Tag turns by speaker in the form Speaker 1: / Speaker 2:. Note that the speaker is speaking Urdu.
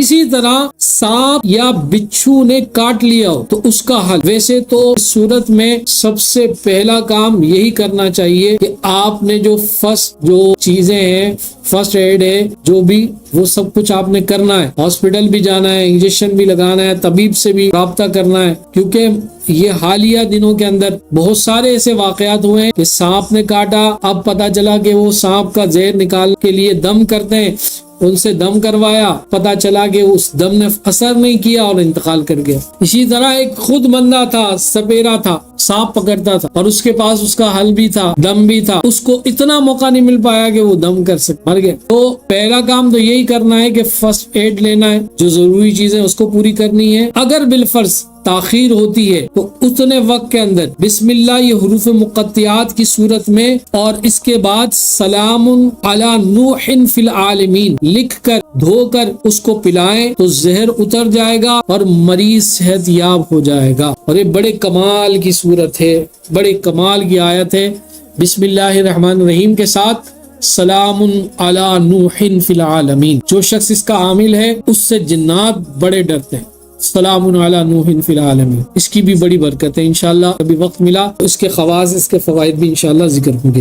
Speaker 1: اسی طرح سانپ یا بچھو نے کاٹ لیا ہو تو اس کا حل، ویسے تو اس صورت میں سب سے پہلا کام یہی کرنا چاہیے کہ آپ نے جو فرسٹ جو چیزیں ہیں، فرسٹ ایڈ ہے جو بھی، وہ سب کچھ آپ نے کرنا ہے، ہاسپٹل بھی جانا ہے، انجیکشن بھی لگانا ہے، طبیب سے بھی رابطہ کرنا ہے، کیونکہ یہ حالیہ دنوں کے اندر بہت سارے ایسے واقعات ہوئے ہیں کہ سانپ نے کاٹا، اب پتا چلا کہ وہ سانپ کا زہر نکال کے لیے دم کرتے ہیں، ان سے دم کروایا، پتا چلا کہ اس دم نے اثر نہیں کیا اور انتقال کر گیا۔ اسی طرح ایک خود بندہ تھا، سپیرا تھا، سانپ پکڑتا تھا اور اس کے پاس اس کا حل بھی تھا، دم بھی تھا، اس کو اتنا موقع نہیں مل پایا کہ وہ دم کر سکے، مر گیا۔ تو پہلا کام تو یہی کرنا ہے کہ فرسٹ ایڈ لینا ہے، جو ضروری چیزیں اس کو پوری کرنی ہے۔ اگر بالفرض تاخیر ہوتی ہے تو اتنے وقت کے اندر بسم اللہ یہ حروف مقطعات کی صورت میں اور اس کے بعد سلام علی نوح فی العالمین لکھ کر دھو کر اس کو پلائیں تو زہر اتر جائے گا اور مریض صحت یاب ہو جائے گا۔ اور یہ بڑے کمال کی صورت ہے، بڑے کمال کی آیت ہے۔ بسم اللہ الرحمن الرحیم کے ساتھ سلام علی نوح فی العالمین، جو شخص اس کا عامل ہے اس سے جنات بڑے ڈرتے ہیں۔ سلام علی نوح فی العالمین، اس کی بھی بڑی برکت ہے۔ انشاءاللہ کبھی وقت ملا تو اس کے خواص، اس کے فوائد بھی انشاءاللہ ذکر ہوں گے۔